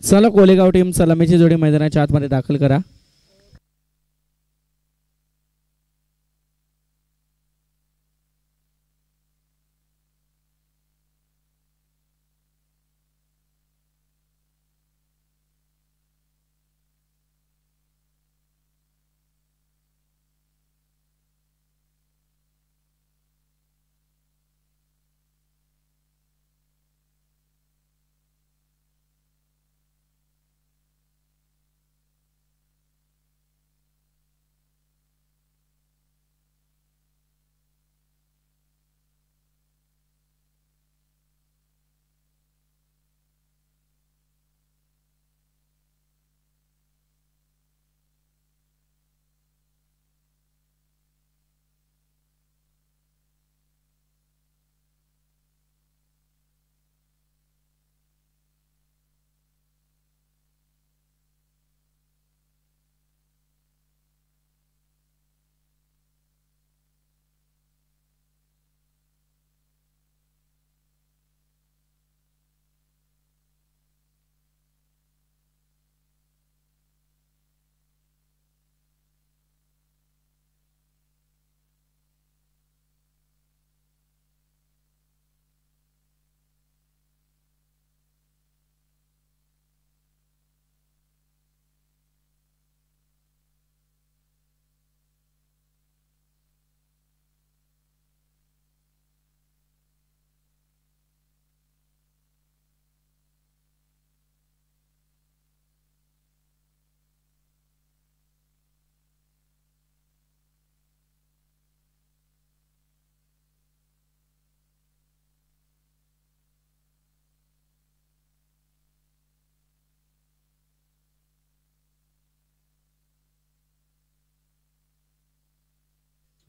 चला कोलेगाव टीम सलामीची जोडी मैदानाच्या आतमध्ये दाखल करा.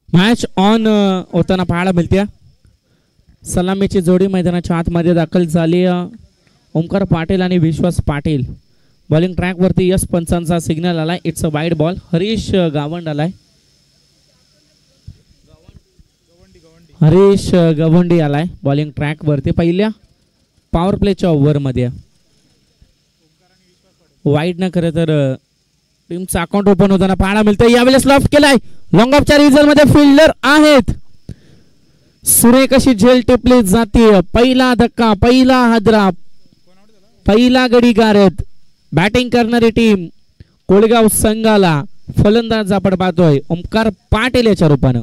मॅच ऑन होताना पाहायला मिळते. सलामीची जोडी मैदानाच्या आतमध्ये दाखल झाली. ओमकार पाटील आणि विश्वास पाटील. बॉलिंग ट्रॅक वरती यस पंचांचा सिग्नल आलाय. It's a wide ball. Harish Gawand आलाय. हरीश गवंडी आलाय बॉलिंग ट्रॅक वरती पहिल्या पॉवर प्लेच्या ओव्हर मध्ये. वाईड न खरं तर टीमचा अकाउंट ओपन होताना पाहायला मिळतं. यावेळेस लॉफ्ट केलाय. लॉंग ऑफच्या रिझल्ट मध्ये फिल्डर आहेत. सुरेख अशी झेल टिपली जाते. पहिला धक्का, पहिला हादरा, पहिला गडी गारद. बॅटिंग करणारी टीम कोळगाव संघाला फलंदाज आपण पाहतोय ओमकार पाटील याच्या रूपानं.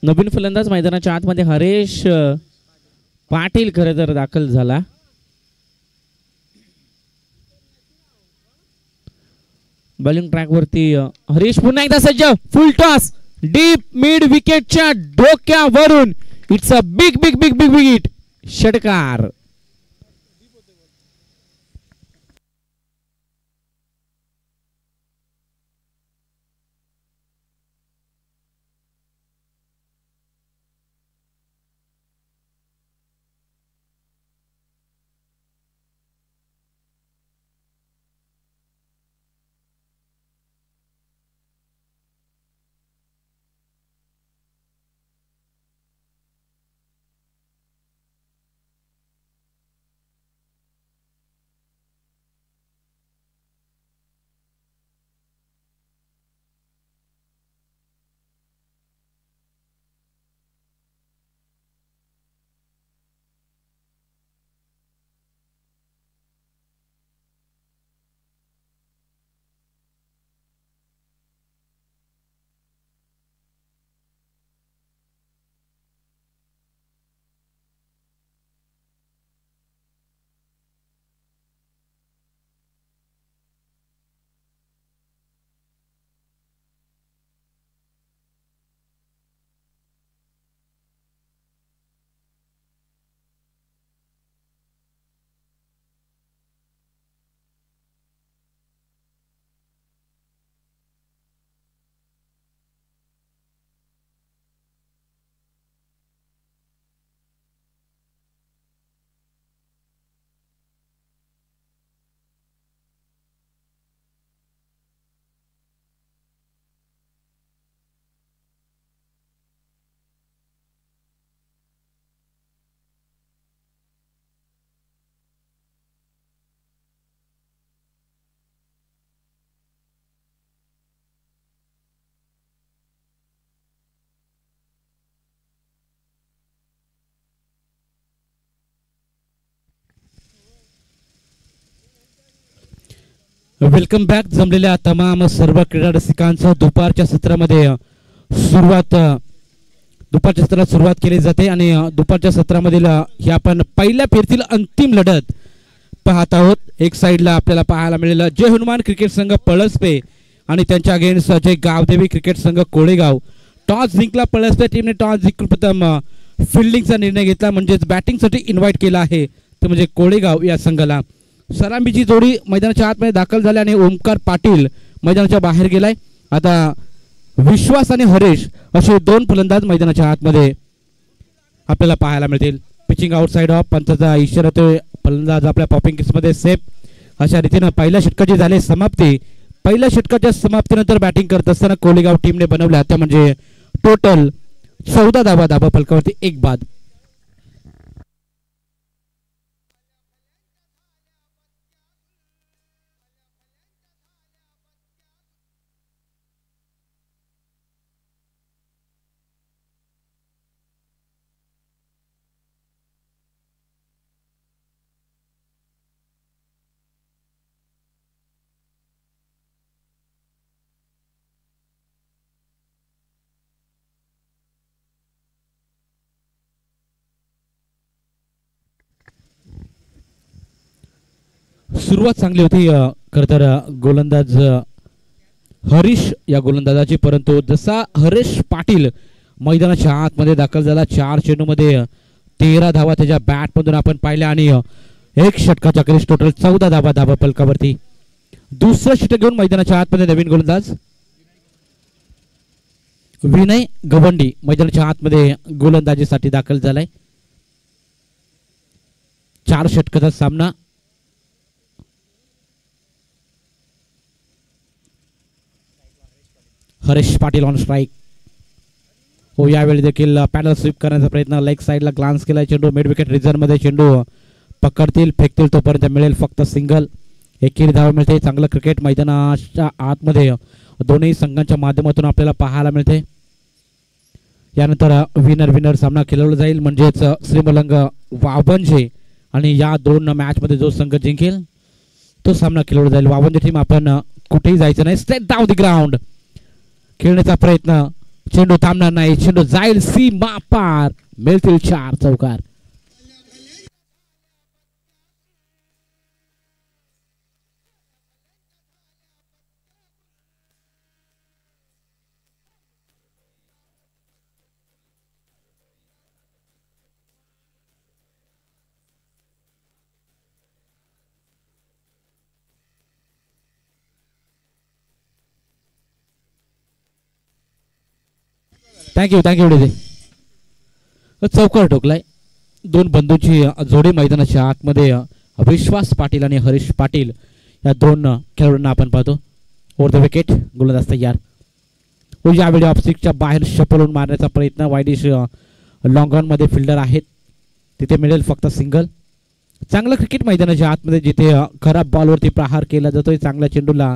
नवीन फलंदाज मैदानाच्या आतमध्ये हरीश पाटील खरं तर दाखल झाला. बॉलिंग ट्रॅक वरती हरीश पुन्हा एकदा सज्ज. फुल टॉस डीप मिड विकेटच्या डोक्यावरून. It's a big big big big big hit. षटकार. वेलकम बॅक जमलेल्या तमाम सर्व क्रीडा रसिकांचं दुपारच्या सत्रामध्ये सुरुवात केली जाते आणि दुपारच्या सत्रामधील ही आपण पहिल्या फेरीतील अंतिम लढत पाहत आहोत. एक साइडला आपल्याला पाहायला मिळेल जय हनुमान क्रिकेट संघ पळसपे आणि त्यांच्या अगेन्स्ट जय गावदेवी क्रिकेट संघ कोळेगाव. टॉस जिंकला पळसपे टीमने. टॉस जिंकून प्रथम फिल्डिंगचा निर्णय घेतला म्हणजेच बॅटिंगसाठी इन्व्हाइट केला आहे ते म्हणजे कोळेगाव या संघाला. सलामीची जोडी मैदानाच्या आतमध्ये दाखल झाली आणि ओमकार पाटील मैदानाच्या बाहेर गेलाय. आता विश्वास आणि हरेश असे दोन फलंदाज मैदानाच्या आतमध्ये आपल्याला पाहायला मिळतील. पिचिंग आउटसाइड ऑफ पंचाचा इशारा तो फलंदाज आपल्या पॉपिंग किसमध्ये सेफ. अशा रीतीने पहिल्या षटकाची झाली समाप्ती. पहिल्या षटकाच्या समाप्तीनंतर बॅटिंग करत असताना कोळेगाव टीमने बनवल्या त्या म्हणजे टोटल 14 धावा. धावा फलकावरती एक बाद. सुरुवात चांगली होती खरं तर गोलंदाज हरीश या गोलंदाजाची, परंतु जसा हरेश पाटील मैदानाच्या आतमध्ये दाखल झाला 4 चेंडूमध्ये 13 धावा त्याच्या बॅटमधून आपण पाहिल्या आणि एक षटकाच्या अखेरीस टोटल 14 धावा. धावा फलकावरती दुसरं षटक घेऊन मैदानाच्या आतमध्ये नवीन गोलंदाज विनय गवंडी मैदानाच्या आतमध्ये गोलंदाजीसाठी दाखल झालाय. 4 षटकाचा सामना. Haresh Patil on strike. हो यावेळी देखील पॅनल स्वीप करण्याचा प्रयत्न. लेग साइडला ग्लान्स केलाय. चेंडू मिड विकेट रिझर्व मध्ये चेंडू पकडतील फेकतील तोपर्यंत मिळेल फक्त सिंगल. एकेरी धाव मिळते. चांगलं क्रिकेट मैदानाच्या आतमध्ये दोन्ही संघांच्या माध्यमातून आपल्याला पाहायला मिळते. यानंतर विनर सामना खेळवला जाईल म्हणजेच श्रीमलंग वावंजे आणि या दोन मॅच मध्ये जो संघ जिंकेल तो सामना खेळवला जाईल. वावंजे टीम आपण कुठेही जायचं नाही. स्ट्रेट डाऊन द ग्राउंड खेळण्याचा प्रयत्न. चेंडू थांबणार नाही. चेंडू जाईल सीमा पार. मिळतील 4 चौकार. थँक्यू चौकार ठोकलाय. दोन बंधूंची जोडी मैदानाच्या आतमध्ये विश्वास पाटील आणि हरीश पाटील या दोन खेळाडूंना आपण पाहतो. ओव्हर द विकेट गोलंदाज तयार. यावेळी ऑफस्टिकच्या बाहेर शपलून मारण्याचा प्रयत्न. वाईडिश लॉंग ऑन मध्ये फिल्डर आहेत तिथे मिळेल फक्त सिंगल. चांगलं क्रिकेट मैदानाच्या आतमध्ये जिथे खराब बॉलवरती प्रहार केला जातोय, चांगल्या चेंडूला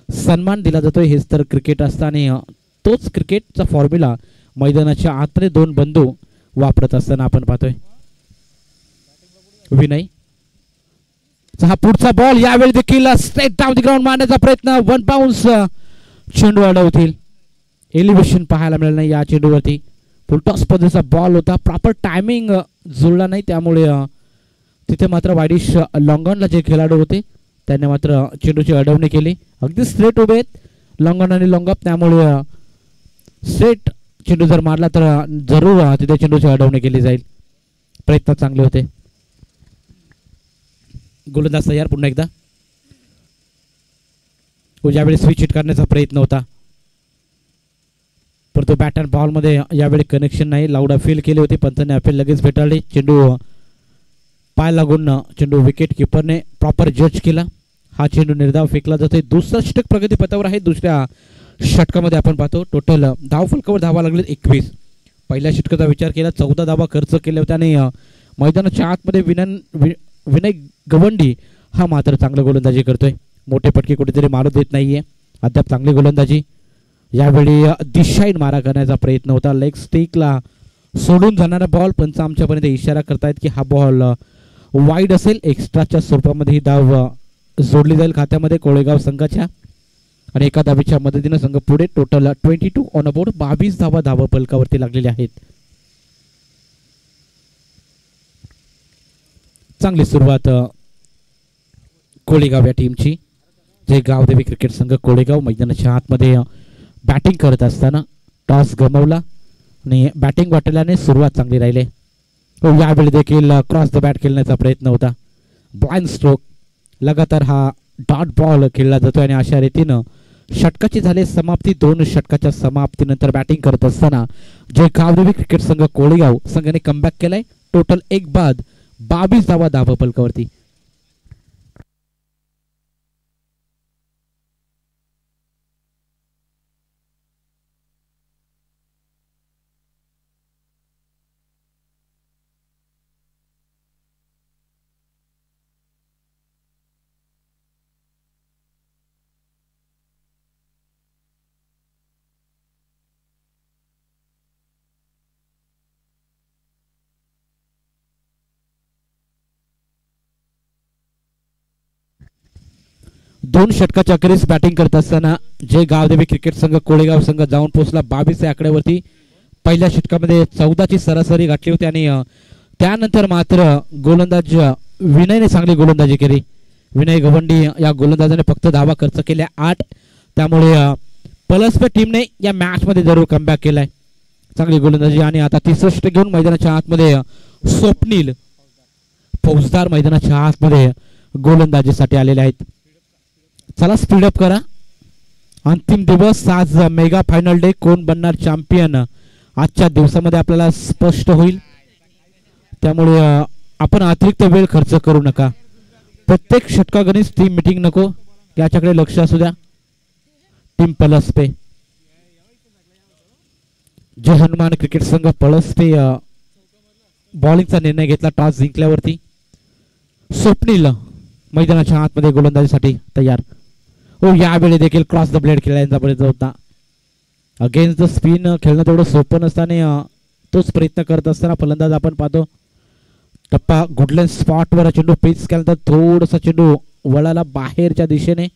सन्मान दिला जातोय, हेच तर क्रिकेट असतं आणि तोच क्रिकेटचा फॉर्म्युला मैदानाच्या आतले दोन बंधू वापरत असताना आपण पाहतोय. विनय हा पुढचा बॉल यावेळी देखील स्ट्रेट डाऊन द ग्राउंड मारण्याचा प्रयत्न. 1 बाउन्स. चेंडू अडवतील. एलिव्हेशन पाहायला मिळालं नाही या चेंडूवरती. फुलटॉस पद्धतीचा बॉल होता. प्रॉपर टायमिंग जुळला नाही त्यामुळे तिथे मात्र वाईडिश लॉंगॉनला जे खेळाडू होते त्यांनी मात्र चेंडूची अडवणी केली. अगदी स्ट्रेट उभे आहेत लॉंगॉन आणि लॉंगअप, त्यामुळे स्ट्रेट चेंडू जर मारला तर जरूर तिथे चेंडूची अडवणी केली जाईल. प्रयत्न चांगले होते. गोलंदाज तयार पुन्हा एकदा. यावेळी स्विच हिट करण्याचा प्रयत्न होता परंतु बॅट अँड बॉल मध्ये यावेळी कनेक्शन नाही. लाऊड अपील केली होती पंचाने अपील लगेच फेटाळली. चेंडू पाय लागून चेंडू विकेट किपरने प्रॉपर जज केला. हा चेंडू निर्धाव फेकला जातोय. दुसरा षटक प्रगतीपथावर आहे. दुसऱ्या षटकामध्ये आपण पाहतो टोटल धाव फलकावर धावा लागले 21. पहिल्या षटकाचा विचार केला 14 धावा खर्च केल्या होत्या आणि मैदानाच्या आतमध्ये विनय गवंडी हा मात्र चांगला गोलंदाजी करतोय. मोठे पटके कुठेतरी मारू देत नाहीये. अद्याप चांगली गोलंदाजी. यावेळी दिशाहीन मारा करण्याचा प्रयत्न होता. लेग स्टिकला सोडून जाणारा बॉल. पंच आमच्यापर्यंत इशारा करतायत की हा बॉल वाईड असेल. एक्स्ट्राच्या स्वरूपामध्ये ही धाव जोडली जाईल खात्यामध्ये कोळेगाव संघाच्या आणि एका धावेच्या मदतीने संघ पुढे. Total 22 on a board. 22 धावा धावा फलकावरती लागलेले आहेत. चांगली सुरुवात कोळेगाव या टीमची. जे गावदेवी क्रिकेट संघ कोळेगाव मैदानाच्या आतमध्ये बॅटिंग करत असताना टॉस गमावला आणि बॅटिंग वाटल्याने सुरुवात चांगली राहिली. यावेळी देखील क्रॉस द बॅट खेळण्याचा प्रयत्न होता. ब्लाइंड स्ट्रोक लगातार हा डॉट बॉल खेळला जातो आणि अशा रीतीनं षटकाची झाली समाप्ती. 2 षटकाच्या समाप्तीनंतर बॅटिंग करत असताना जे गावदेवी क्रिकेट संघ कोळेगाव संघाने कमबॅक केलाय. टोटल 1 बाद 22 धावा धावा फलकावरती. दोन षटकाच्या अखेरीस बॅटिंग करत असताना जे गावदेवी क्रिकेट संघ कोळेगाव संघ जाऊन पोहोचला 22 या आकड्यावरती. पहिल्या षटकामध्ये 14ची सरासरी गाठली होती आणि त्यानंतर मात्र गोलंदाज विनयने चांगली गोलंदाजी केली. विनय गवंडी या गोलंदाजाने फक्त धावा खर्च केल्या 8. त्यामुळे पलसपे टीमने या मॅच मध्ये जरूर कमबॅक केलाय. चांगली गोलंदाजी आणि आता तिसरं षटक घेऊन मैदानाच्या आतमध्ये स्वप्नील फौजदार मैदानाच्या आतमध्ये गोलंदाजीसाठी आलेले आहेत. चला स्पीडअप करा. अंतिम दिवस आज मेगा फायनल डे. कोण बनणार चॅम्पियन आजच्या दिवसामध्ये आपल्याला स्पष्ट होईल. त्यामुळे आपण अतिरिक्त वेळ खर्च करू नका. प्रत्येक षटकागणित टीम मीटिंग नको याच्याकडे लक्ष असू द्या. टीम पलसपे जे हनुमान क्रिकेट संघ पलसपे बॉलिंगचा निर्णय घेतला टॉस जिंकल्यावरती. स्वप्नील मैदानाच्या आतमध्ये गोलंदाजीसाठी तयार. यावेळी देखील क्रॉस द ब्लेड खेळायचा प्रयत्न होता. अगेन्स्ट द स्पिन खेळणं तेवढं सोपं नसताना तोच प्रयत्न करत असताना फलंदाज आपण पाहतो टप्पा गुडलँड स्पॉटवर चेंडू पिच केल्यानंतर थोडासा चेंडू वळाला बाहेरच्या दिशेने.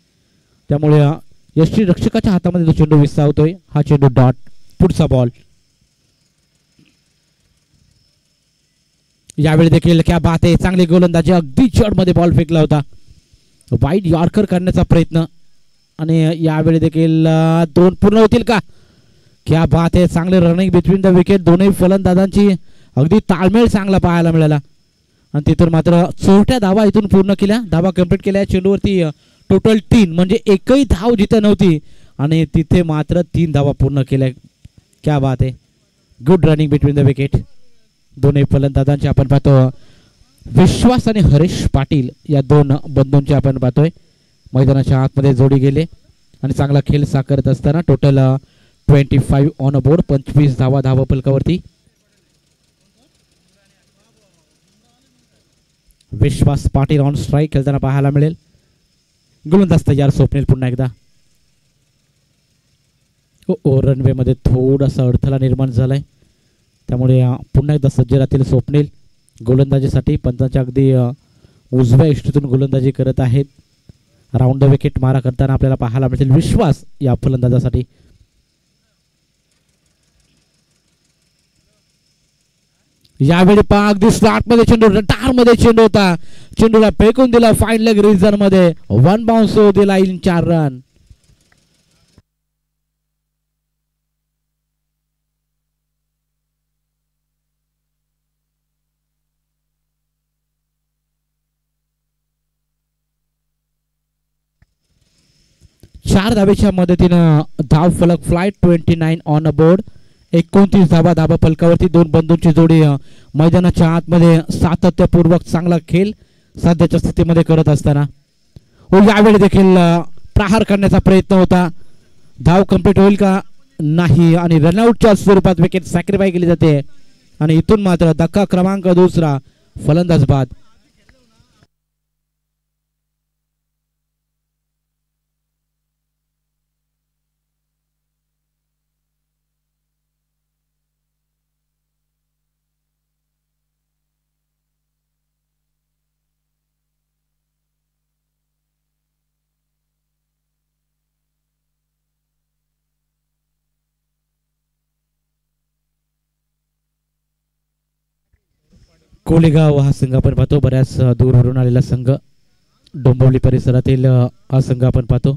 त्यामुळे यष्टी रक्षकाच्या हातामध्ये तो चेंडू विसावतोय. हा चेंडू डॉट. पुढचा बॉल. यावेळी देखील क्या बात आहे. चांगली गोलंदाजी. अगदी जड मध्ये बॉल फेकला होता. वाईड यॉर्कर करण्याचा प्रयत्न आणि यावेळी देखील 2 पूर्ण होतील का. क्या बात आहे. चांगले रनिंग बिटवीन द विकेट. दोन्ही फलंदाजांची अगदी ताळमेळ चांगला पाहायला मिळाला आणि तिथून मात्र 4थ्या धावा इथून पूर्ण केल्या. धावा कंप्लीट केल्या. चेंडूवरती टोटल 3 म्हणजे एकही धाव जिथे नव्हती आणि तिथे मात्र 3 धावा पूर्ण केल्या. क्या बात आहे. Good running between the wicket. दोन्ही फलंदाजांचे आपण पाहतो विश्वास आणि हरीश पाटील या 2 बंधूंचे आपण पाहतोय मैदानाच्या आतमध्ये जोडी गेले आणि चांगला खेळ साकारत असताना टोटल 25 ऑन अ बोर्ड. 25 धावा धावा फलकावरती. विश्वास पाटील ऑन स्ट्राईक खेळताना पाहायला मिळेल. गोलंदाज तयार. स्वप्नील पुन्हा एकदा. रनवे मध्ये थोडासा अडथळा निर्माण झालाय. त्यामुळे पुन्हा एकदा सज्ज राहतील स्वप्नील गोलंदाजीसाठी. पंचांच्या अगदी उजव्या इष्टीतून गोलंदाजी करत आहेत. राऊंड द विकेट मारा करताना आपल्याला पाहायला मिळतील विश्वास या फलंदाजासाठी. यावेळी पहा अगदी स्लॉट मध्ये चेंडू. रटार मध्ये चेंडू होता. चेंडूला फेकून दिला फाईन लेग रिजन मध्ये. 1 बाउन्स दिला इन 4 रन. चार धावेच्या मदतीनं धाव फलक फ्लाईट 29 ऑन अ बोर्ड. 29 धावा धावा फलकावरती. 2 बंधूंची जोडी मैदानाच्या आतमध्ये सातत्यपूर्वक चांगला खेळ सध्याच्या स्थितीमध्ये करत असताना यावेळी देखील प्रहार करण्याचा प्रयत्न होता. धाव कंप्लीट होईल का नाही आणि रनआउटच्या स्वरूपात विकेट सॅक्रिफाय केली जाते आणि इथून मात्र धक्का क्रमांक 2 फलंदाज बाद. कोलेगाव हा संघ आपण पाहतो, बऱ्याच दूरवरून आलेला संघ, डोंबिवली परिसरातील हा संघ आपण पाहतो.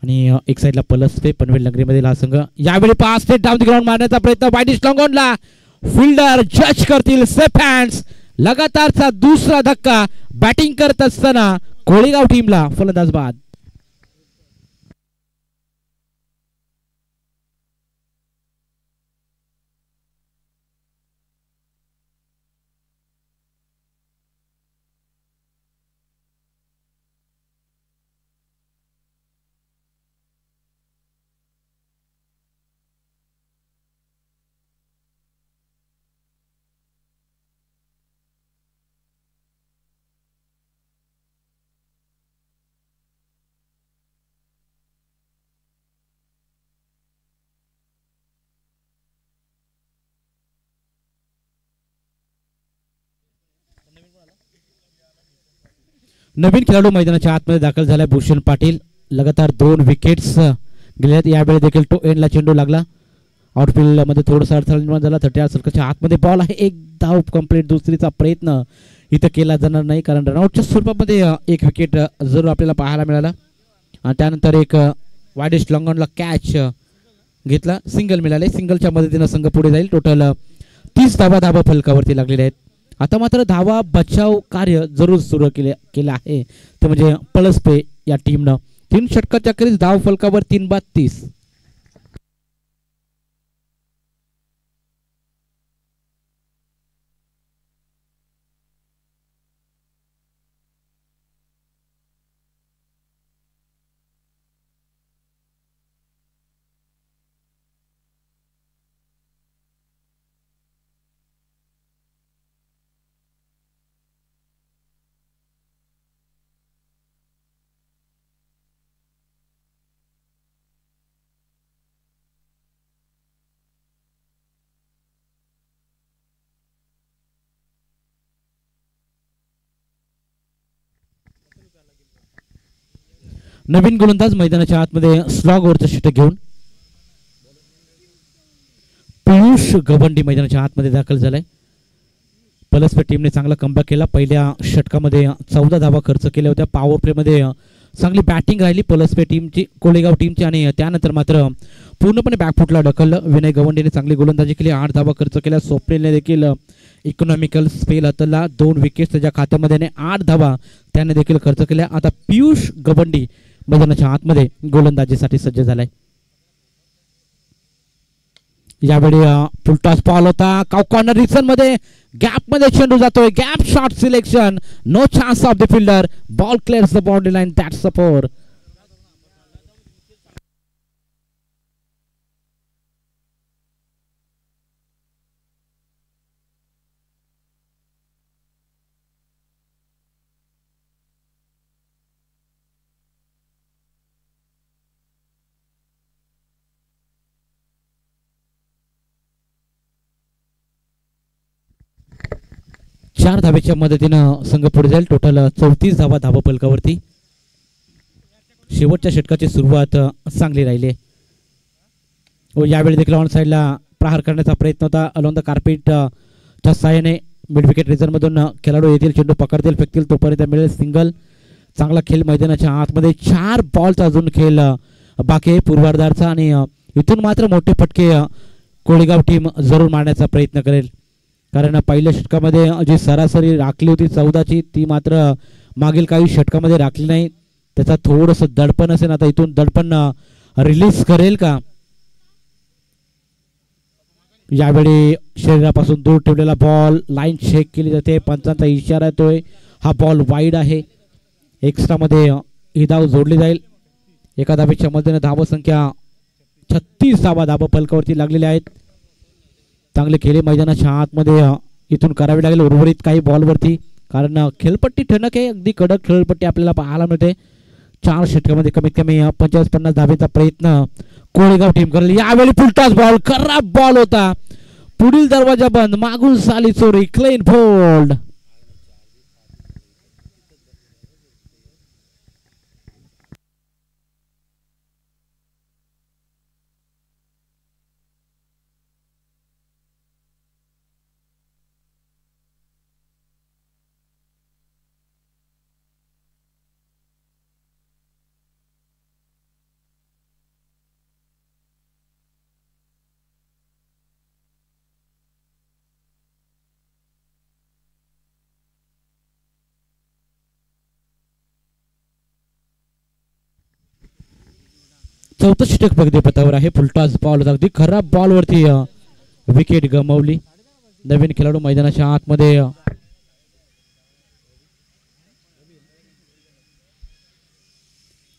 आणि एक साईडला पलसपे पनवेल नगरीमधील हा संघ. यावेळी पास थेट डाऊन द ग्राउंड मारण्याचा प्रयत्न वाईडिश लॉंगॉनला, फिल्डर जज करतील सेफ हँड्स. लगातारचा दुसरा धक्का बॅटिंग करत असताना कोळेगाव टीमला फलंदाज बाद. नवीन खेळाडू मैदानाच्या आतमध्ये दाखल झालाय भूषण पाटील. लगातार 2 विकेट्स गेल्यात. यावेळी देखील तो एंडला चेंडू लागला. आउटफील्ड मध्ये थोडासा अडथळा निर्माण झाला. 30 सर्कलच्या आतमध्ये बॉल आहे. एक धाव कंप्लीट. दुसरीचा प्रयत्न इथं केला जाणार नाही, कारण रनआउटच्या स्वरूपामध्ये एक विकेट जरूर आपल्याला पाहायला मिळाला. आणि त्यानंतर एक वाईडिश लॉंगॉनला कॅच घेतला. सिंगल मिळाले. सिंगलच्या मदतीनं संघ पुढे जाईल. टोटल 30 धावा फलकावरती लागलेल्या आहेत. आता मात्र धावा बचाव कार्य जरूर सुरू केलं आहे, ते म्हणजे पलसपे या टीमनं. 3 षटकाच्या अखेरीस धाव फलकावर 3/30. नवीन गोलंदाज मैदानाच्या आतमध्ये स्लॉग ओव्हरचं षटक घेऊन पियुष गवंडी मैदानाच्या आतमध्ये दाखल झालाय. पलसपे टीमने चांगला कमबॅक केला. पहिल्या षटकामध्ये 14 धावा खर्च केल्या होत्या. पॉवर प्ले मध्ये चांगली बॅटिंग राहिली पलसपे टीमची, कोळेगाव टीमची. आणि त्यानंतर मात्र पूर्णपणे बॅकफुटला ढकललं. विनय गवंडीने चांगली गोलंदाजी केली. 8 धावा खर्च केल्या. स्वप्नीलने देखील इकॉनॉमिकल स्पेल हाताळला. 2 विकेट्स त्याच्या खात्यामध्ये. 8 धावा त्याने देखील खर्च केल्या. आता पियुष गवंडी मैदानाच्या आतमध्ये गोलंदाजीसाठी सज्ज झालाय. यावेळी फुलटॉस बॉल होता. कॉर्नर रिजन मध्ये गॅप मध्ये चेंडू जातोय. Gap shot selection. No chance of the fielder. Ball clears the boundary line. That's the 4. 4 धावेच्या मदतीनं संघ पुढे जाईल. टोटल 34 धावा धावा फलकावरती. शेवटच्या षटकाची सुरुवात चांगली राहिली. व यावेळी देखील ऑन साईडला प्रहार करण्याचा प्रयत्न होता. अलोन द कार्पेट च्या साहाय्याने मिड विकेट रिझन मधून खेळाडू येतील, चेंडू पकडतील, फेकतील, तोपर्यंत मिळेल सिंगल. चांगला खेळ मैदानाच्या आतमध्ये. 4 बॉलचा अजून खेळ बाकी आहे पूर्वार्धाचा. आणि इथून मात्र मोठे फटके कोळेगाव टीम जरूर मारण्याचा प्रयत्न करेल, कारण पहिल्या षटकामध्ये जी सरासरी राखली होती 14ची, ती मात्र मागील काही षटकामध्ये राखली नाही. त्याचा थोडंसं दडपण असेल. आता इथून दडपण रिलीज करेल का? यावेळी शरीरापासून दूर ठेवलेला बॉल, लाईन चेक केली जाते. पंचांचा इशारा येतोय. हा बॉल वाईड आहे. एक्स्ट्रा मध्ये ही धाव जोडली जाईल. एका धावेच्या मदतीने धावसंख्या 36 धावा फलकावरती लागलेल्या आहेत. चांगले खेळ मैदानाच्या आतमध्ये इथून करावे लागेल उर्वरित काही बॉलवरती, कारण खेळपट्टी ठणक आहे. अगदी कडक खेळपट्टी आपल्याला पाहायला मिळते. 4 षटकामध्ये कमीत कमी 50-50 धावेचा प्रयत्न कोळेगाव टीम करेल. यावेळी फुलटॉस बॉल, खराब बॉल होता. पुढील दरवाजा बंद, मागून साली चोरी, क्लीन बोल्ड. चौथं षटक पगदी पथावर आहे. फुलटॉस बॉल होता, अगदी खराब बॉलवरती विकेट गमावली. नवीन खेळाडू मैदानाच्या आतमध्ये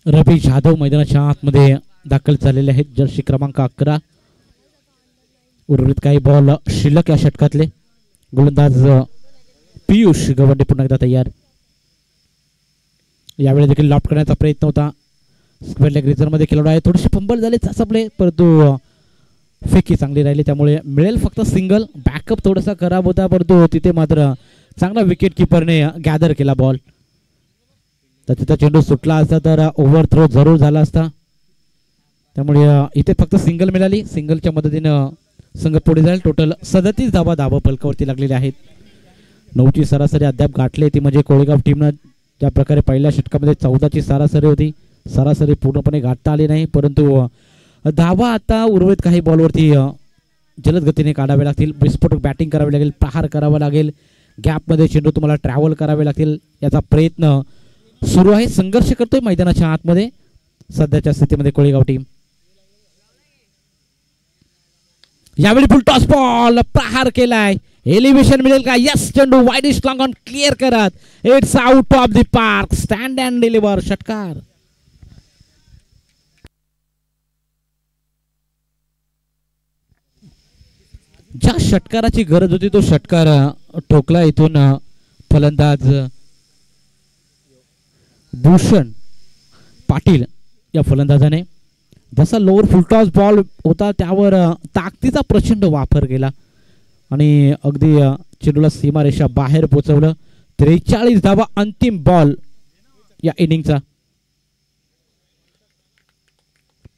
रवी जाधव मैदानाच्या आतमध्ये दाखल झालेले आहेत. जर्सी क्रमांक 11. उर्वरित काही बॉल शिल्लक या षटकातले. गोलंदाज पियुष गवंडी पुन्हा एकदा तयार. यावेळी देखील लॉफ्ट करण्याचा प्रयत्न होता. स्क्वेअर लेग रिझनमध्ये खेळाडू आहे. थोडेसे फंबल झाले चाचपले, परंतु फेकी चांगली राहिली, त्यामुळे मिळेल फक्त सिंगल. बॅकअप थोडासा खराब होता, परंतु तिथे मात्र चांगला विकेट किपरने गॅदर केला बॉल. तर तिथं चेंडू सुटला असता तर ओव्हर थ्रो जरूर झाला असता. त्यामुळे इथे फक्त सिंगल मिळाली. सिंगलच्या मदतीनं संघ पुढे जाईल. टोटल 37 धावा फलकावरती लागलेल्या आहेत. 9ची सरासरी अद्याप गाठली ती म्हणजे कोळेगाव टीमनं ज्या प्रकारे पहिल्या षटकामध्ये 14ची सरासरी होती, सरासरी पूर्णपणे गाठता आली नाही, परंतु धावा आता उर्वरित काही बॉलवरती जलद गतीने काढावे लागतील. विस्फोटक बॅटिंग करावी लागेल, प्रहार करावा लागेल, गॅपमध्ये चेंडू तुम्हाला ट्रॅव्हल करावे लागतील. याचा प्रयत्न सुरू आहे. संघर्ष करतोय मैदानाच्या आतमध्ये सध्याच्या स्थितीमध्ये कोळेगाव टीम. यावेळी फुल टॉस बॉल प्रहार केलाय. एलिव्हेशन मिळेल का? यस, चेंडू वाईडिश लॉंग ऑन क्लिअर करत it's out of the park. Stand and deliver. षटकार. ज्या षटकाराची गरज होती तो षटकार ठोकला इथून फलंदाज भूषण पाटील या फलंदाजाने. जसा लोअर फुलटॉस बॉल होता त्यावर ताकदीचा प्रचंड वापर केला आणि अगदी चेंडूला सीमारेषा बाहेर पोहोचवलं. 43 धावा अंतिम बॉल या इनिंगचा.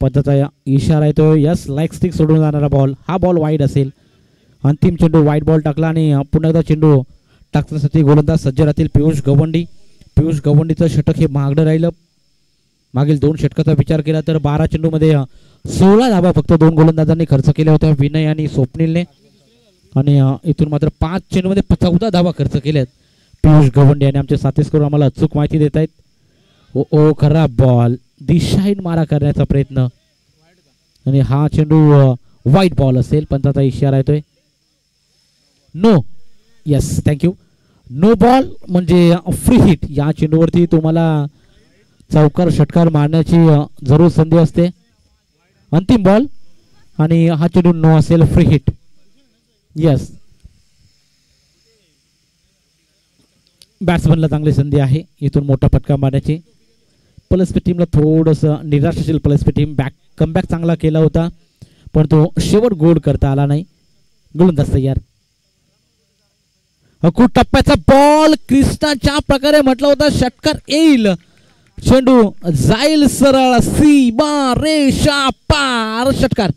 पद्धतीचा इशारा येतो. यस, लाईक स्टिक सोडून जाणारा बॉल. हा बॉल वाईड असेल. अंतिम चेंडू वाईड बॉल टाकला आणि पुन्हा एकदा चेंडू टाकण्यासाठी गोलंदाज सज्ज राहतील पियुष गवंडी. पियुष गवंडीचं षटक हे महागडं राहिलं. मागील 2 षटकाचा विचार केला तर 12 चेंडूमध्ये 16 धावा फक्त 2 गोलंदाजांनी खर्च केल्या होत्या, विनय आणि स्वप्नीलने. आणि इथून मात्र 5 चेंडूमध्ये 14 धावा खर्च केल्यात पियुष गवंडी. आणि आमचे साथीस करून आम्हाला अचूक माहिती देत आहेत. ओ खराब बॉल. दिशाहीन मारा करण्याचा प्रयत्न आणि हा चेंडू वाईट बॉल असेल. पंचाचा इशारा येतोय. No. Yes, thank you. No ball म्हणजे फ्री हिट. या चेंडूवरती तुम्हाला चौकार षटकार मारण्याची जरूर संधी असते. अंतिम बॉल आणि हा चेंडू नो असेल, फ्री हिट. यस, बॅट्समनला चांगली संधी आहे इथून मोठा फटका मारण्याची. पलसपी टीमला थोडंसं निराश असेल. पलसपी टीम कमबॅक चांगला केला होता, पण तो शेवट गोल करता आला नाही. गोलंदाज तयार. खूप टप्प्याचा बॉल. कृष्णाच्या प्रकारे म्हटलं होतं षटकार येईल. चेंडू जाईल सरळ सीमा रेषा पार. षटकार.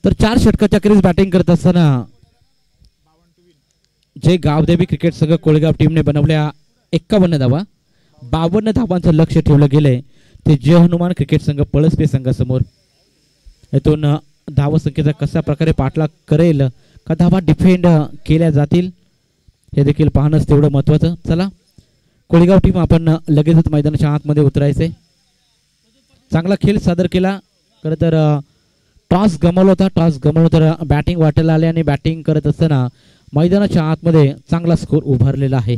तर 4 षटकाच्या क्रीज बॅटिंग करत असताना जे गावदेवी क्रिकेट संघ कोळेगाव टीमने बनवल्या 51 धावा, 52 धावांचं लक्ष ठेवलं गेलंय ते जय हनुमान क्रिकेट संघ पळसपे संघासमोर. यातून धावसंख्येचा कशा प्रकारे पाठलाग करेल का धावा डिफेंड केल्या जातील हे देखील पाहणंच तेवढं महत्त्वाचं. चला, कोळेगाव टीम आपण लगेचच मैदानाच्या आतमध्ये उतरायचंय. चांगला खेळ सादर केला. खरं तर टॉस गमावला होता. टॉस गमावलं तर बॅटिंग वाटायला आले आणि बॅटिंग करत असताना मैदानाच्या आतमध्ये चांगला स्कोर उभारलेला आहे.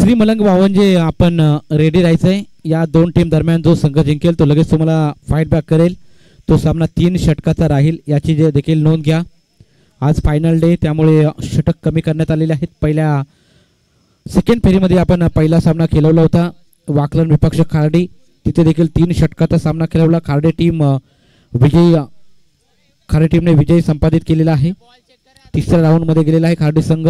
श्री मलंग भावंजे आपण रेडी राहायचंय. या दोन टीम दरम्यान जो संघ जिंकेल तो लगेच तुम्हाला फाईट बॅक करेल. तो सामना 3 षटकाचा राहील याची जे देखील नोंद घ्या. आज फायनल डे त्यामुळे षटक कमी करण्यात आलेले आहेत. पहिल्या सेकंड फेरीमध्ये आपण पहिला सामना खेळवला होता वाकलन विपक्ष खार्डी. तिथे देखील 3 षटकाचा सामना खेळवला. खार्डी टीमने विजय संपादित केलेला आहे. तिसऱ्या राऊंड मध्ये गेलेला आहे खार्डी संघ.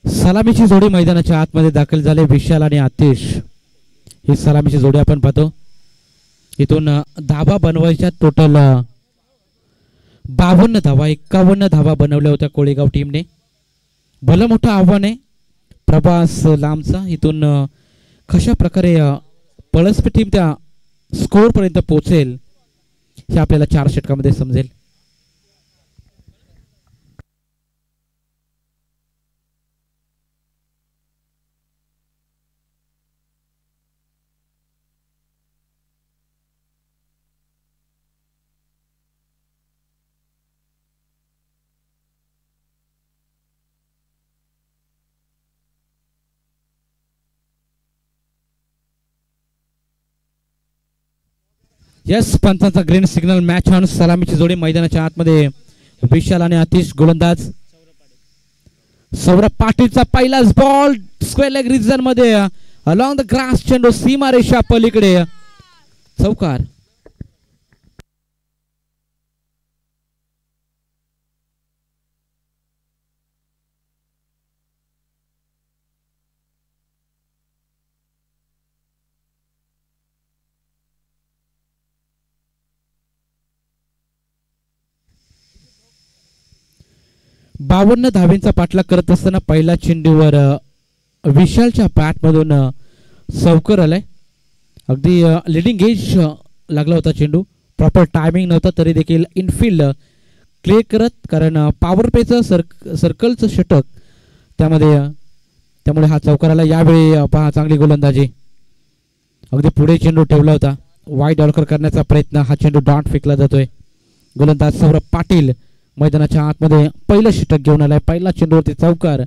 सलामीची जोडी मैदानाच्या आतमध्ये दाखल झाले. विशाल आणि आतिश ही सलामीची जोडी आपण पाहतो. इथून धावा बनवायच्या टोटल 52 धावा 51 धावा बनवल्या होत्या कोळेगाव टीमने. भलं मोठं आव्हान आहे प्रभास लांबचा. इथून कशा प्रकारे पळसपे टीम त्या स्कोर पर्यंत पोहोचेल हे आपल्याला 4 षटकामध्ये समजेल. यस पंचांचा ग्रीन सिग्नल मॅच ऑन. सलामीची जोडी मैदानाच्या आतमध्ये विशाल आणि आतिश. गोलंदाज सौरभ पाटीलचा पहिलाच बॉल स्क्वेअर लेग रिजन मध्ये अलॉंग द ग्रास. चेंडू सीमारेषा पलीकडे चौकार. बावन्न धावेंचा पाठलाग करत असताना पहिल्या चेंडूवर विशालच्या बॅट मधून चौकार आलाय. अगदी लिडिंग एज लागला होता चेंडू. प्रॉपर टायमिंग नव्हता तरी देखील इनफिल्ड क्लिअर करत. कारण पॉवर प्लेचं सर्कलचं षटक त्यामुळे हा चौकार आला. यावेळी पहा चांगली गोलंदाजी. अगदी पुढे चेंडू ठेवला होता. वाईड ऑल्कर करण्याचा प्रयत्न. हा चेंडू डॉट फेकला जातोय. गोलंदाज सौरभ पाटील मैदानाच्या आतमध्ये पहिलं षटक घेऊन आलाय. पहिला चेंडूवरती चौकार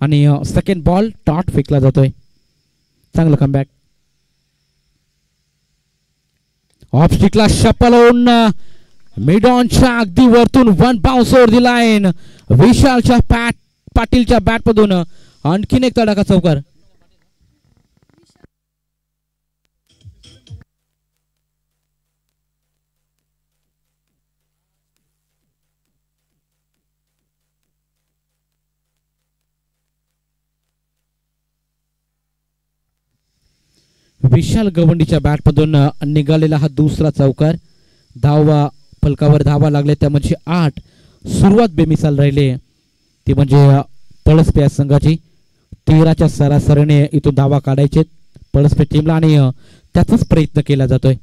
आणि सेकंड बॉल डॉट फेकला जातोय. चांगलं कमबॅक. ऑफ स्टिकला शपल होऊन मिडॉनच्या अगदी वरतून 1 बाउन्स ओव्हर दी लाईन. विशालच्या पाटीलच्या बॅट मधून आणखीन एक तडाखा चौकार. विशाल गवंडीच्या बॅटमधून निघालेला हा दुसरा चौकार. धावा फलकावर धावा लागले त्या म्हणजे 8. सुरुवात बेमिसाल राहिली ती म्हणजे पळसपे या संघाची. 13च्या सरासरीने इथून धावा काढायचे पळसपे टीमला आणि त्याचाच प्रयत्न केला जातोय.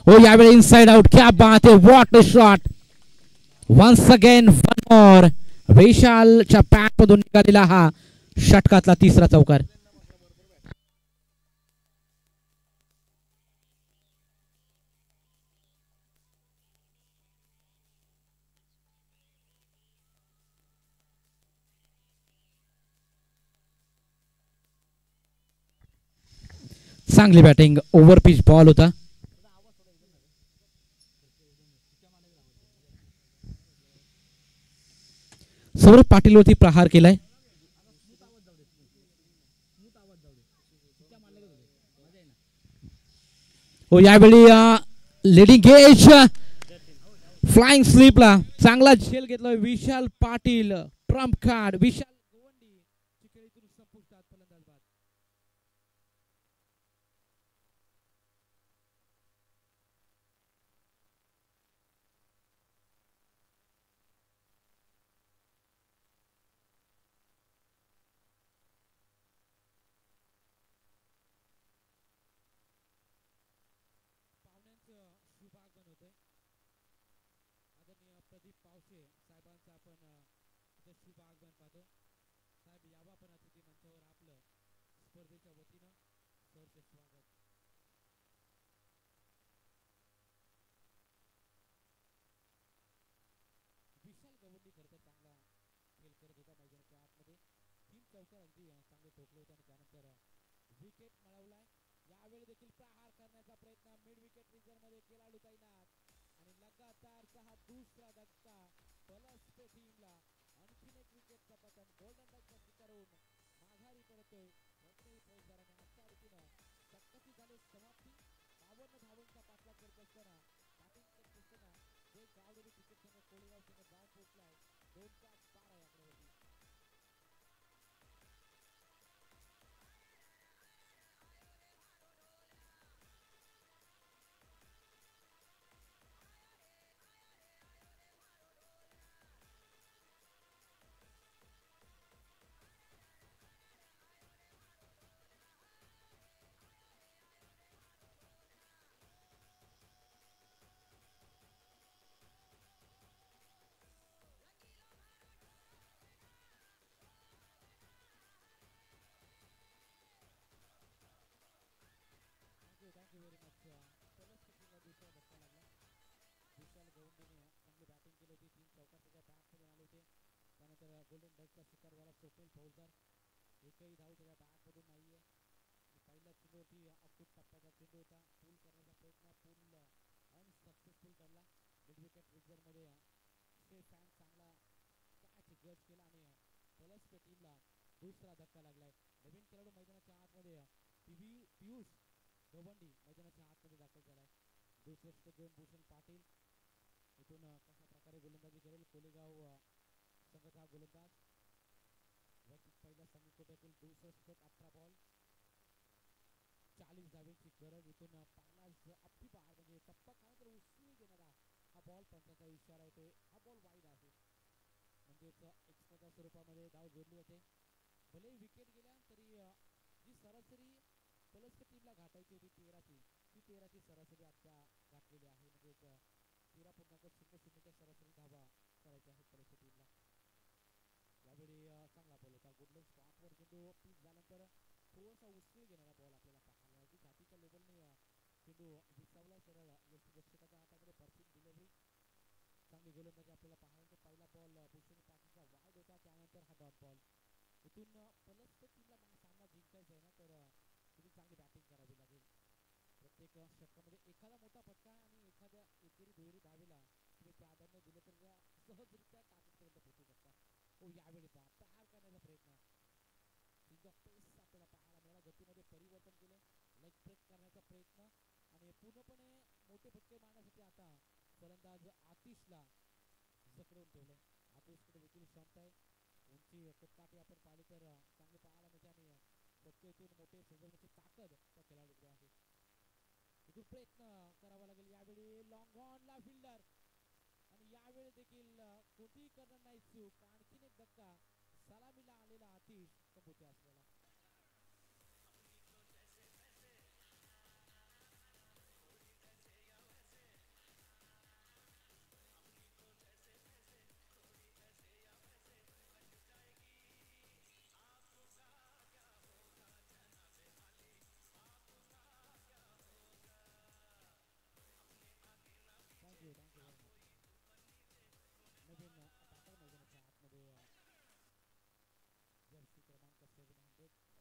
ओ यावेळी इनसाइड आउट. क्या बात आहे. What a shot. Once again one more. विशालच्या बॅटमधून निघालेला हा षटकातला तिसरा चौकार. चांगली बॅटिंग. ओव्हर पिच बॉल होता. सौरभ पाटील वरती प्रहार केलाय. यावेळी लिडिंग एज फ्लाइंग स्लीपला चांगला झेल घेतला विशाल पाटील ट्रम्प कार्ड विशाल गोवंडी खेळीतून संपुष्टात फलंदाज बाद. पाहुण्यांचं शुभागमन होतंय. आदरणीय प्रदीप पावसे साहेबांचं आपण इथं शुभ आगमन पाहतो. साहेब यावं आपण अतिथी मंचावर आपलं स्पर्धेच्या वतीनं सहर्ष स्वागत. विशाल गवंडी खरं तर चांगला खेळ करत होता मैदानाच्या आतमध्ये. 3 चौकार अगदी चांगले ठोकले होते आणि त्यानंतर विकेट मिळवलाय. यावेळी देखील प्रहार करण्याचा प्रयत्न मिड विकेट रिझर्व मध्ये खेळाडू तैनात आणि लगातारचा हा दुसरा धक्का पलसपे टीमला आणखीन एक विकेटचा पतन गोल्डन डकचा स्वीकारून माघारी पडतोय मोठे फौजदार आणि आजच्या रीतीनं धक्काची झाली समाप्ती. 52 धावांचा पाठलाग करत असताना बॅटिंग करत असताना जे गावडेरी क्रिकेट संघ कोळेगाव संघ धाव पोहोचलाय 2-12 आकड्यावरती. Thank you very much. पलस पिचिंगला दुसरा धक्का लागला. विशाल गवंडीने चांगली बॅटिंग केली होती. 3 चौकार त्याच्या बॅटमध्ये आले होते. त्यानंतर गोल्डन डकचा शिकार झाला सोपेल फौजदार. एकही धाव त्याच्या बॅटमधून नाहीये. पहिल्या चेंडूवरती अचूक टप्प्याचा चेंडू होता. पूल करण्याचा प्रयत्न पूल अनसक्सेसफुल ठरला. मिड विकेट रिझर्व मध्ये शे फॅन चांगला कॅच जज केला आणि पलसपे टीमला दुसरा धक्का लागलाय. नवीन खेळाडू मैदानाच्या आतमध्ये पियुष गवंडी मैदानाच्या आतमध्ये दाखल झालाय. दुसरे षटक भूषण पाटील इथून कशा प्रकारे गोलंदाजी करेल कोलेगाव संघाचा गोलंदाज वरती पहिल्या समीकोट्यातील दुसरं षटक 18 बॉल 40 धावेची गरज. इथून पहिलाच अप्पी पहार म्हणजे टप्पा खाण्यानंतर उसळी घेणारा हा बॉल पंचाचा इशारा येतोय. हा बॉल वाईड आहे म्हणजेच एक्स्ट्राच्या स्वरूपामध्ये धाव जोडली जाते. भले विकेट गेल्या तरी जी सरासरी पलसपे टीमला गाठायची होती 13ची ती 13ची सरासरी आता गाठलेली आहे. म्हणजेच 13.00च्या सरासरी धावा करायच्या आहेत पलसपे टीमला. यावेळी चांगला बॉल होता. गुडलंड स्पॉटवर चेंडू पीच झाल्यानंतर थोडासा उसळी घेणारा बॉल आपल्याला पाहायला अगदी छातीच्या लेवलने चेंडू विसावला सरळ यष्टिरक्षकाच्या हातामध्ये परफेक्ट डिलिव्हरी. चांगली गोलंदाजी आपल्याला पाहायला. पहिला बॉल भूषण पाटीलचा वाईड होता. त्यानंतर हा डॉट बॉल. इथून पलसपे टीमला सामना जिंकायचा आहे ना तर तुम्ही चांगली बॅटिंग करावी लागेल. प्रत्येक षटकामध्ये एखादा मोठा फटका आणि एखाद्या एकेरी दुहेरी धावेला तुम्ही प्राधान्य दिलं तर सहजरित्या टार्गेटपर्यंत पोहोचू शकता. यावेळी प्रहार करण्याचा प्रयत्न चेंज ऑफ पेस आपल्याला पाहायला मिळाला. गतीमध्ये परिवर्तन केले. लेग ब्रेक करण्याचा प्रयत्न आणि पूर्णपणे मोठे फटके मारण्यासाठी आता फलंदाज आतिशला जखडून ठेवलंय. आतिशकडे देखील क्षमता आहे. उंची कोटकाठी आपण पाहिली तर चांगले पाहायला मिळते आणि फटके इथून मोठे सजवण्याची ताकद त्या खेळाडूकडे आहे. इथून प्रयत्न करावा लागेल. यावेळी लॉंग ऑनला फिल्डर आणि यावेळी देखील कोणतीही करणार नाही चूक. आणखीन एक धक्का सलामीला आलेला आतिश कंबोच्या असलेला. थँक्यू नवीन अटॅकर मैदानाच्या आतमध्ये जर्सी क्रमांक 700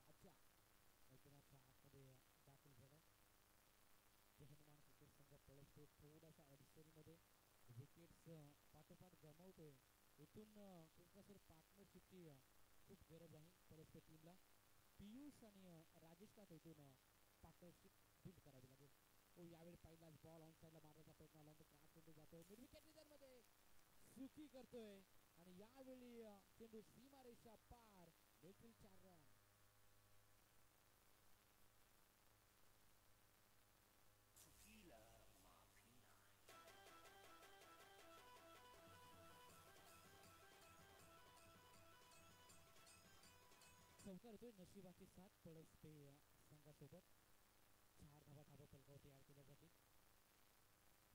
राजा मैदानाच्या आतमध्ये दाखल झालाय. हनुमान क्रिकेट संघ पळसपे थोडासा अडचणीमध्ये विकेट्स पाठोपाठ गमावतोय. इथून कुठला पार्टनरशिपची खूप गरज आहे पळसपे टीमला. पियुष आणि राजेश काका इथून पार्टनरशिप बिल्ड करावी लागेल. यावेळी पहिलाच बॉल ऑन साइडला मारण्याचा प्रयत्न आला तो क्रॅच होऊन जातोय मिड विकेट रिझन मध्ये सुकी करतोय आणि यावेळी चेंडू सीमारेषा पार देखील 4 रन. चौकार होतोय नशिबाची साथ पळसपे संघासोबत 4 धावा धावा फलकावर तयार केल्या जातील.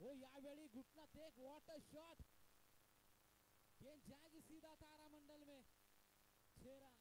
हो यावेळी घुटना एक वॉट अ शॉट गेंद जाएगी सीधा तारामंडल में 6 रन.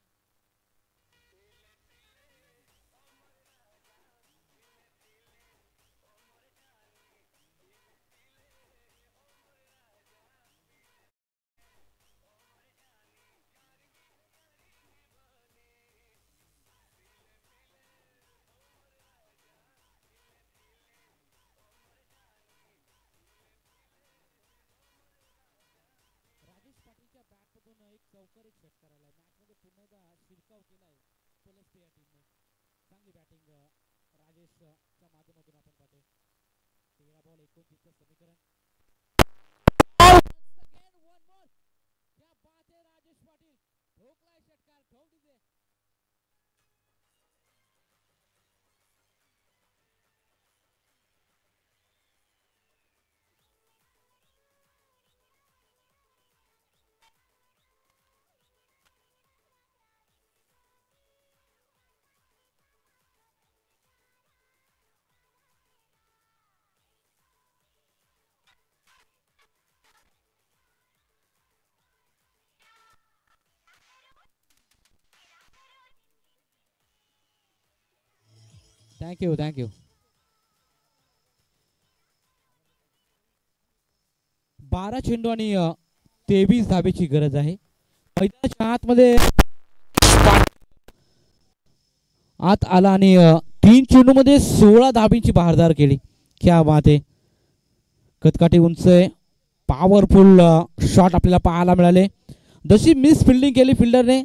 राजेश पाटीलच्या बॅटमधून एक चौकार एक षटकार आलाय. मॅच मध्ये पुन्हा एकदा शिरकाव केलाय पलसपे या टीमने. चांगली बॅटिंग राजेशच्या माध्यमातून आपण पाहतोय. 13 बॉल 29 समीकरण. क्या बात है राजेश पाटील ठोकलाय षटकार ठोक दीजिए. थँक्यू. 12 चेंडू आणि 23 धाबेची गरज आहे. मैदानाच्या आतमध्ये आत आला आणि 3 चेंडू मध्ये 16 धाबींची बहारदार केली. क्या बात आहे. कटकाठी उंच पॉवरफुल शॉट आपल्याला पाहायला मिळाले. जशी मिस फिल्डिंग केली फिल्डरने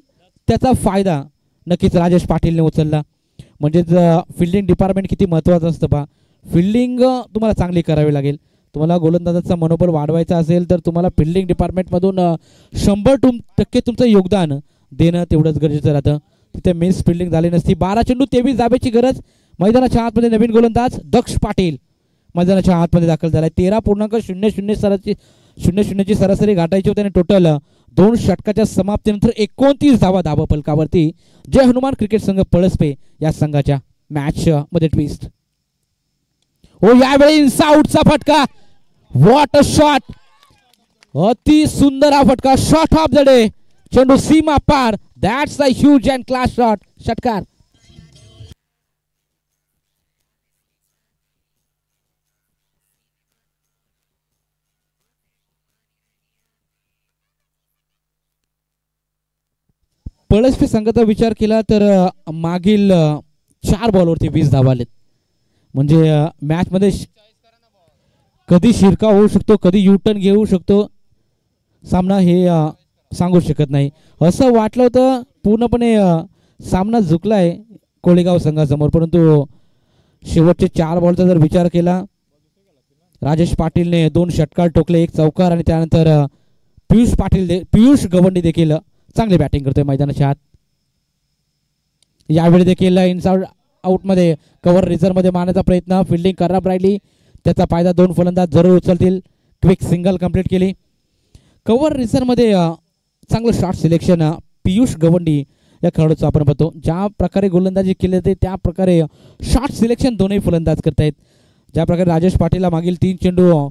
त्याचा फायदा नक्कीच राजेश पाटीलने उचलला. म्हणजेच फिल्डिंग डिपार्टमेंट किती महत्त्वाचं असतं पहा. फिल्डिंग तुम्हाला चांगली करावी लागेल. तुम्हाला गोलंदाजाचा मनोबल वाढवायचा असेल तर तुम्हाला फिल्डिंग डिपार्टमेंटमधून 100% तुमचं योगदान देणं तेवढंच गरजेचं राहतं. तिथे मिस फिल्डिंग झाली नसती. 12 चेंडू 23 धाब्याची गरज. मैदानाच्या आतमध्ये नवीन गोलंदाज दक्ष पाटील मैदानाच्या आतमध्ये दाखल झालाय. 13.00 सरासरी गाठायची होती आणि टोटल 2 षटकाच्या समाप्तीनंतर 29 धावा फलकावरती. जय हनुमान क्रिकेट संघ पळसपे या संघाच्या मॅच मध्ये ट्विस्ट. हो यावेळी इनसाउटचा फटका. What a shot. अति सुंदर हा फटका. Shot of the day. चेंडू सीमा पार. That's a huge and class shot. षटकार. पळसपे संघाचा विचार केला तर मागील 4 बॉलवरती 20 धावा आलेत. म्हणजे मॅच मध्ये कधी शिरकाव होऊ शकतो कधी युटर्न घेऊ शकतो सामना हे सांगू शकत नाही. असं वाटलं होतं पूर्णपणे सामना झुकलाय कोळेगाव संघासमोर. परंतु शेवटचे 4 बॉलचा जर विचार केला राजेश पाटीलने 2 षटकार ठोकले 1 चौकार आणि त्यानंतर पियुष गवंडी देखील चांगली बॅटिंग करतोय मैदानाच्या आत. यावेळी देखील इनसाइड आउट मध्ये कव्हर रिझर्व मध्ये मारण्याचा प्रयत्न. फिल्डिंग खराब राहिली त्याचा फायदा 2 फलंदाज जरूर उचलतील. क्विक सिंगल कंप्लीट केली. कव्हर रिझर्व मध्ये चांगलं शॉट सिलेक्शन पियुष गवंडी या खेळाडूचं आपण पाहतो. ज्या प्रकारे गोलंदाजी केली जाते त्या प्रकारे शॉट सिलेक्शन दोन्ही फलंदाज करतायत. ज्या प्रकारे राजेश पाटीलला मागील 3 चेंडू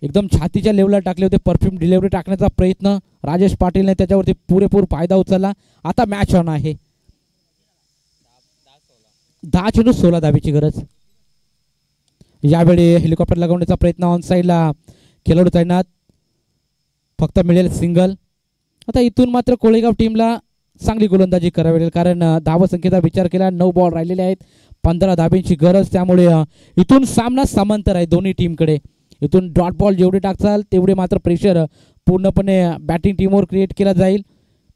एकदम छातीच्या लेवलला टाकले होते. परफ्यूम डिलिव्हरी टाकण्याचा प्रयत्न राजेश पाटीलने त्याच्यावरती पुरेपूर फायदा उचलला. आता मॅच ऑन आहे. 10 चेंडू 16 धाबीची गरज. यावेळी हेलिकॉप्टर लगावण्याचा प्रयत्न ऑन साईडला खेळाडू तैनात. फक्त मिळेल सिंगल. आता इथून मात्र कोळेगाव टीमला चांगली गोलंदाजी करावी लागेल कारण धावसंख्येचा विचार केला 9 बॉल राहिलेले आहेत. 15 धाबींची गरज. त्यामुळे इथून सामना समांतर आहे दोन्ही टीमकडे. इथून डॉट बॉल जेवढे टाकचाल तेवढे मात्र प्रेशर पूर्णपणे बॅटिंग टीमवर क्रिएट केला जाईल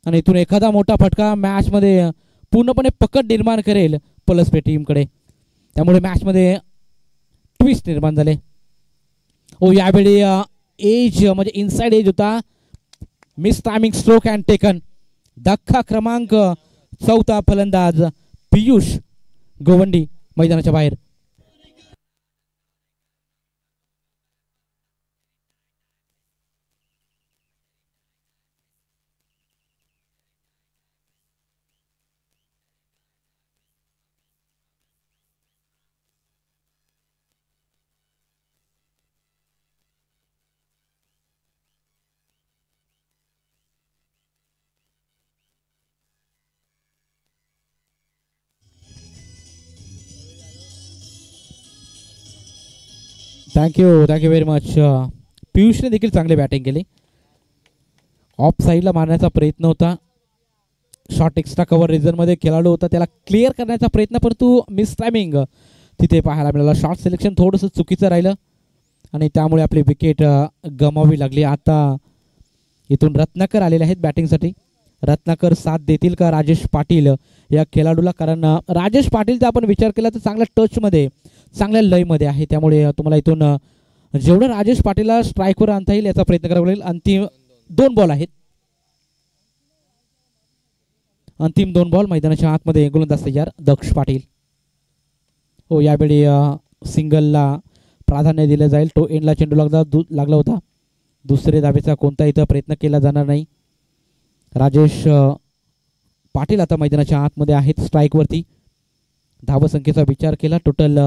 आणि इथून एखादा मोठा फटका मॅचमध्ये पूर्णपणे पकड निर्माण करेल पलसपे टीमकडे. त्यामुळे मॅचमध्ये ट्विस्ट निर्माण झाले. हो यावेळी एज म्हणजे इनसाइड एज होता. Miss timing stroke and taken. धक्का क्रमांक 4 फलंदाज पियुष गोवंडी मैदानाच्या बाहेर. Thank you very much. पियुषने देखील चांगली बॅटिंग केली. ऑफ साईडला मारण्याचा प्रयत्न होता. शॉट एक्स्ट्रा कव्हर रिझनमध्ये खेळाडू होता, त्याला क्लिअर करण्याचा प्रयत्न, परंतु मिस टायमिंग तिथे पाहायला मिळालं. शॉट सिलेक्शन थोडंसं चुकीचं राहिलं आणि त्यामुळे आपली विकेट गमावी लागली. आता इथून रत्नाकर आलेले आहेत बॅटिंगसाठी. रत्नाकर साथ देतील का राजेश पाटील या खेळाडूला? कारण राजेश पाटीलचा आपण विचार केला तर चांगल्या टचमध्ये, चांगल्या लयमध्ये आहे. त्यामुळे तुम्हाला इथून जेवढं राजेश पाटीलला स्ट्राईकवर आणता येईल याचा प्रयत्न करावा लागेल. अंतिम 2 बॉल आहेत. अंतिम 2 बॉल. मैदानाच्या आतमध्ये गोलंदाज तयार दक्ष पाटील. हो यावेळी सिंगलला प्राधान्य दिलं जाईल. तो एंडला चेंडू लागला होता. दुसरे धावेचा कोणता इथं प्रयत्न केला जाणार नाही. राजेश पाटील आता मैदानाच्या आतमध्ये आहेत स्ट्राईकवरती. धावसंख्येचा विचार केला टोटल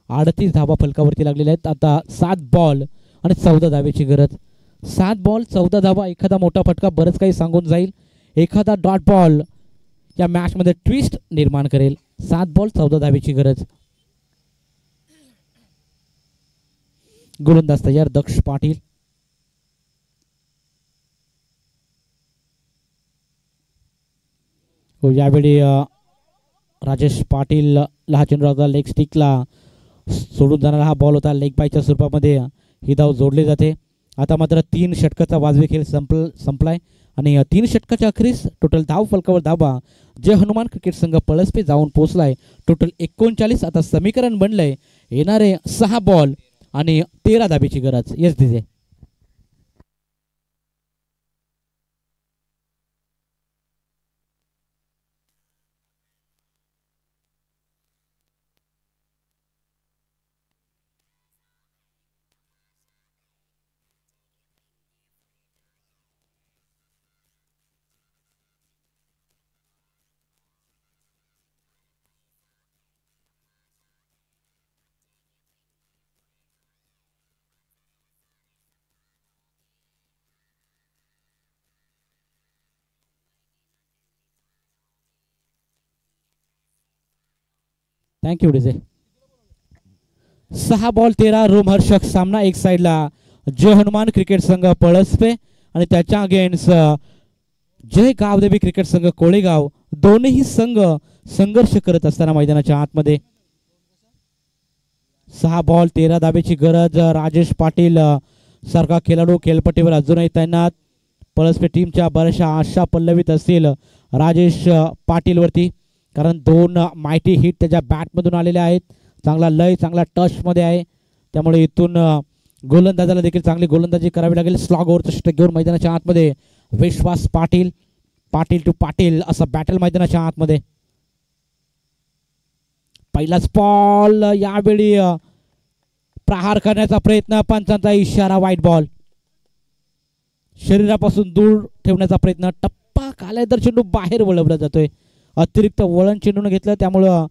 38 धावा फलकावरती लागलेल्या आहेत. आता 7 बॉल आणि 14 धावेची गरज. 7 बॉल 14 धावा. एखादा मोठा फटका बरंच काही सांगून जाईल. एखादा डॉट बॉल या मॅचमध्ये ट्विस्ट निर्माण करेल. 7 बॉल 14 धावेची गरज. गोलंदाज तयार दक्ष पाटील. हो यावेळी राजेश पाटील हा चेंडू होता लेग स्टिकला सोडून जाणारा हा बॉल होता. लेग बायच्या स्वरूपामध्ये ही धाव जोडली जाते. आता मात्र 3 षटकाचा वाजवी खेळ संपलाय आणि 3 षटकाच्या अखेरीस टोटल धाव फलकावर धावा जय हनुमान क्रिकेट संघ पळसपे जाऊन पोहोचलाय. टोटल 39. आता समीकरण बनलंय येणारे 6 बॉल आणि 13 धावेची गरज. Yes DJ. Thank you DJ. 6 ball 13 रोमहर्षक सामना. एक साइडला जय हनुमान क्रिकेट संघ पळसपे आणि त्याच्या अगेन्स्ट जय गावदेवी क्रिकेट संघ कोळेगाव. दोन्ही संघ संघर्ष करत असताना मैदानाच्या आतमध्ये 6 बॉल 13 धावेची गरज. राजेश पाटील सारखा खेळाडू खेळपट्टीवर अजूनही तैनात. पळसपे टीमच्या बऱ्याचशा आशा पल्लवित असतील राजेश पाटील वरती, कारण 2 मायटी हिट त्याच्या बॅटमधून आलेल्या आहेत. चांगला लय, चांगला टचमध्ये आहे. त्यामुळे इथून गोलंदाजाला देखील चांगली गोलंदाजी करावी लागेल. स्लॉग ओव्हरचं षटक घेऊन मैदानाच्या आतमध्ये विश्वास पाटील. पाटील टू पाटील असं बॅटल मैदानाच्या आतमध्ये. पहिलाच बॉल. यावेळी प्रहार करण्याचा प्रयत्न. पंचांचा इशारा वाईट बॉल. शरीरापासून दूर ठेवण्याचा प्रयत्न. टप्पा खालाय तर चेंडू बाहेर वळवला जातोय. अतिरिक्त वळण चेंडून घेतलं त्यामुळं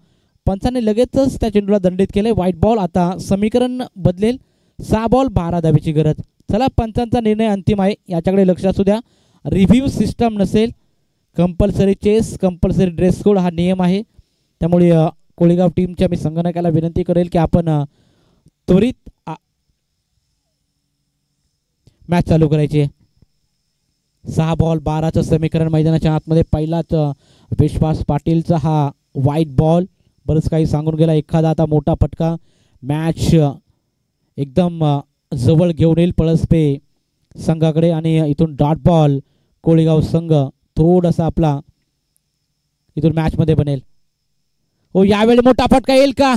पंचाने लगेचच त्या चेंडूला दंडित केले. White ball. आता समीकरण बदलेल. 6 बॉल 12 धावेची गरज. चला पंचांचा निर्णय अंतिम आहे याच्याकडे लक्ष असू द्या. रिव्ह्यू सिस्टम नसेल. Compulsory chess, compulsory dress code हा नियम आहे. त्यामुळे कोळेगाव टीमच्या मी संगणकाला विनंती करेल की आपण त्वरित मॅच चालू करायची. 6 बॉल 12चं समीकरण मैदानाच्या आतमध्ये. पहिलाच विश्वास पाटीलचा हा व्हाईट बॉल बरंच काही सांगून गेला. एखादा आता मोठा फटका मॅच एकदम जवळ घेऊन येईल पळसपे संघाकडे आणि इथून डॉट बॉल कोळेगाव संघ थोडासा आपला इथून मॅचमध्ये बनेल. हो यावेळी मोठा फटका येईल का?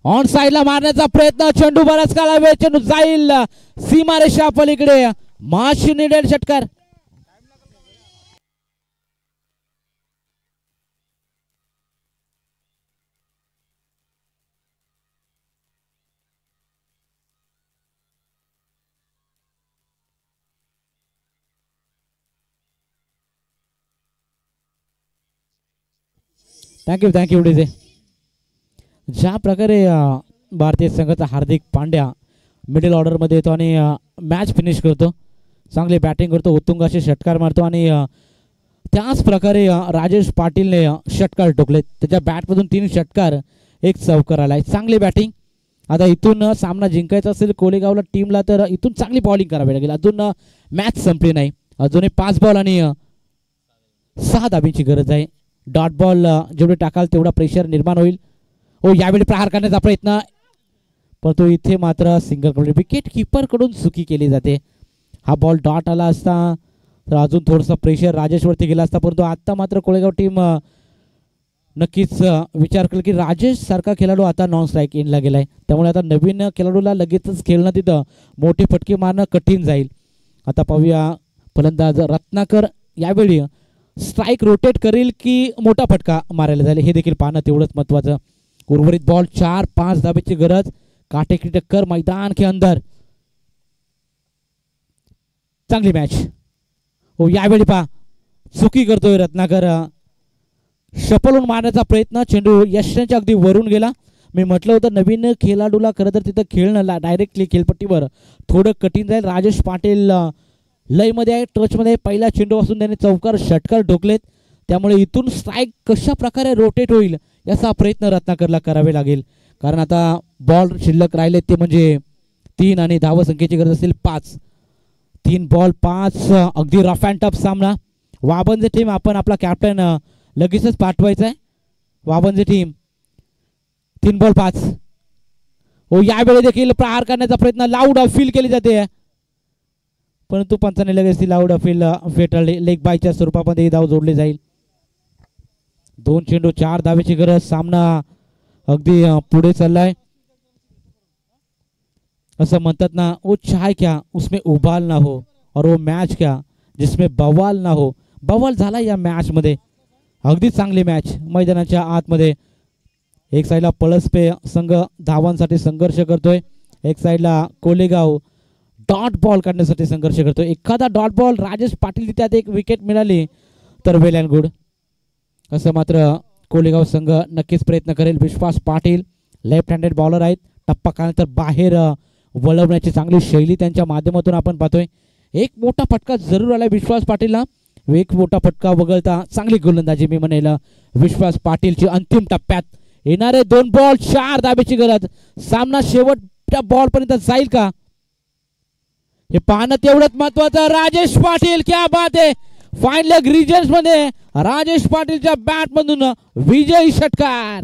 ऑन साइडला मारण्याचा प्रयत्न, चेंडू बराच काळा वेळ, चेंडू जाईल सीमारेषा पलीकडे, माशी निडेल षटकार. Thank you DJ. ज्या प्रकारे भारतीय संघाचा हार्दिक पांड्या मिडल ऑर्डरमध्ये येतो आणि मॅच फिनिश करतो, चांगली बॅटिंग करतो, उत्तुंगाचे षटकार मारतो आणि त्याच प्रकारे राजेश पाटीलने षटकार ठोकले. त्याच्या बॅटमधून 3 षटकार, 1 चौकार आलाय. चांगली बॅटिंग. आता इथून सामना जिंकायचा असेल कोलेगावला टीमला तर इथून चांगली बॉलिंग करावी लागेल. अजून मॅच संपली नाही, अजूनही 5 बॉल आणि 6 धाबींची गरज आहे. डॉट बॉल जेवढे टाकाल तेवढा प्रेशर निर्माण होईल. हो, यावेळी प्रहार करण्याचा प्रयत्न, परंतु इथे मात्र सिंगल कंप्लीट. विकेट किपर कडून चुकी केली जाते. हा बॉल डॉट आला असता तर अजून थोडंसं प्रेशर राजेशवरती गेला असता, परंतु आता मात्र कोळेगाव टीम नक्कीच विचार करेल की राजेश सारखा खेळाडू आता नॉन स्ट्राईक इनला गेलाय, त्यामुळे आता नवीन खेळाडूला लगेचच खेळणं तिथं मोठे फटके मारणं कठीण जाईल. आता पाहूया फलंदाज रत्नाकर यावेळी स्ट्राईक रोटेट करेल की मोठा फटका मारायला जाईल, हे देखील पाहणं तेवढंच महत्वाचं. उर्वरित बॉल 4-5 धाब्याची गरज. काटे की टक्कर मैदान के अंदर. चांगली मॅच. हो, यावेळी पहा चुकी करतोय रत्नाकर. शपलून मारण्याचा प्रयत्न, चेंडू यशांच्या अगदी वरून गेला. मी म्हटलं होतं नवीन खेळाडूला खरं तर तिथं खेळणं डायरेक्टली खेळपट्टीवर थोडं कठीण जाईल. राजेश पाटील लयमध्ये आहे, टचमध्ये. पहिला चेंडू असून त्याने चौकार षटकार ठोकलेत, त्यामुळे इथून स्ट्राईक कशा प्रकारे रोटेट होईल याचा प्रयत्न रत्नाकरला करावे लागेल. कारण आता बॉल शिल्लक राहिले ते म्हणजे 3 आणि धाव संख्येची गरज असेल 5. 3 बॉल 5. अगदी रफ अँड टफ सामना. वाबनचे टीम आपण आपला कॅप्टन लगेचच पाठवायचा आहे. वाबनचे टीम 3 बॉल 5. हो, यावेळी देखील प्रहार करण्याचा प्रयत्न, लाऊड अपील केली जाते, परंतु पंचाने लगेच ती लाऊड अपील फेटाळली. लेग बायच्या स्वरूपामध्ये धाव जोडली जाईल. 2 चेंडू 4 धावेची गरज. सामना अगदी पुढे चाललाय. असं म्हणतात ना, वो चाय क्या उसमें उबाल ना हो और वो मॅच क्या जिसमें बवाल ना हो. बवाल झाला या मॅच मध्ये. अगदी चांगली मॅच मैदानाच्या आतमध्ये. एक साईडला पळसपे संघ धावांसाठी संघर्ष करतोय, एक साईडला कोलेगाव डॉट बॉल काढण्यासाठी संघर्ष करतोय. एखादा डॉट बॉल राजेश पाटील त्यात एक विकेट मिळाली तर वेल अँड गुड. असं मात्र कोलेगाव संघ नक्कीच प्रयत्न करेल. विश्वास पाटील लेफ्ट हँडेड बॉलर आहेत. टप्पा काढल्यानंतर बाहेर वळवण्याची चांगली शैली त्यांच्या माध्यमातून आपण पाहतोय. एक मोठा फटका जरूर आलाय विश्वास पाटीलला. एक मोठा फटका वगळता चांगली गोलंदाजी मी म्हणेल विश्वास पाटीलची. अंतिम टप्प्यात येणारे 2 बॉल 4 धाब्याची गरज. सामना शेवटच्या बॉल पर्यंत जाईल का हे पाहणं तेवढंच महत्वाचं. राजेश पाटील, क्या बात आहे. फाईन लेग रीजन्स मध्ये राजेश पाटीलच्या बॅट मधून विजयी षटकार.